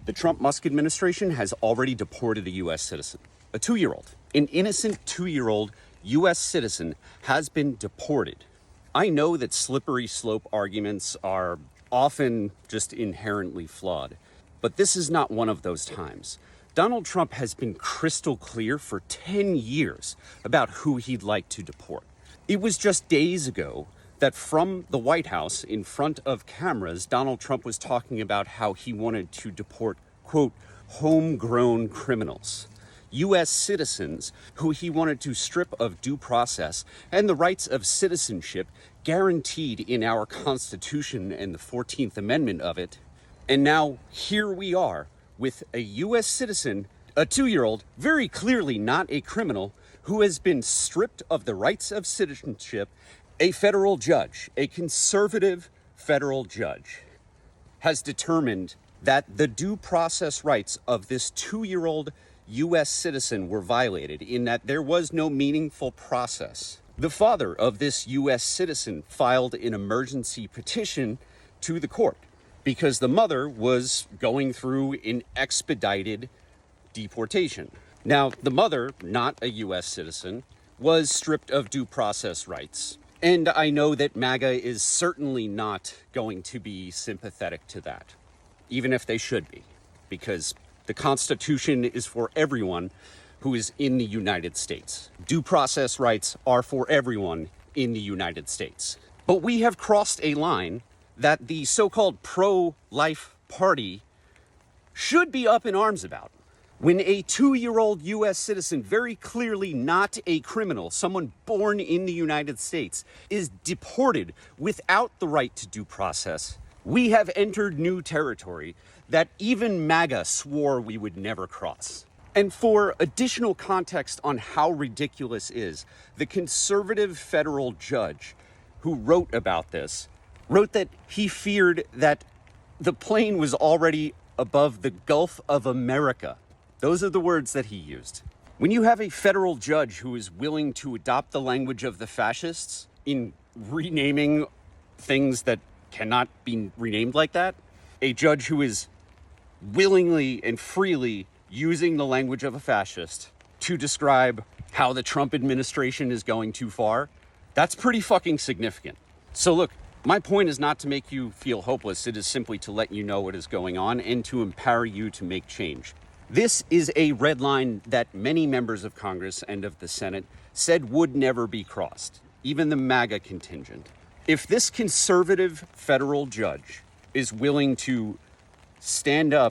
The Trump-Musk administration has already deported a U.S. citizen, a 2-year-old. An innocent 2-year-old U.S. citizen has been deported. I know that slippery slope arguments are often just inherently flawed, but this is not one of those times. Donald Trump has been crystal clear for 10 years about who he'd like to deport. It was just days ago that from the White House, in front of cameras, Donald Trump was talking about how he wanted to deport, quote, homegrown criminals, U.S. citizens who he wanted to strip of due process and the rights of citizenship guaranteed in our Constitution and the 14th Amendment of it. And now here we are with a U.S. citizen, a 2-year-old, very clearly not a criminal, who has been stripped of the rights of citizenship. A federal judge, a conservative federal judge, has determined that the due process rights of this 2-year-old U.S. citizen were violated in that there was no meaningful process. The father of this U.S. citizen filed an emergency petition to the court because the mother was going through an expedited deportation. Now, the mother, not a U.S. citizen, was stripped of due process rights. And I know that MAGA is certainly not going to be sympathetic to that, even if they should be, because the Constitution is for everyone who is in the United States. Due process rights are for everyone in the United States. But we have crossed a line that the so-called pro-life party should be up in arms about. When a 2-year-old U.S. citizen, very clearly not a criminal, someone born in the United States, is deported without the right to due process, we have entered new territory that even MAGA swore we would never cross. And for additional context on how ridiculous is, the conservative federal judge who wrote about this wrote that he feared that the plane was already above the Gulf of America. Those are the words that he used. When you have a federal judge who is willing to adopt the language of the fascists in renaming things that cannot be renamed like that, a judge who is willingly and freely using the language of a fascist to describe how the Trump administration is going too far, that's pretty fucking significant. So look, my point is not to make you feel hopeless. It is simply to let you know what is going on and to empower you to make change. This is a red line that many members of Congress and of the Senate said would never be crossed, even the MAGA contingent. If this conservative federal judge is willing to stand up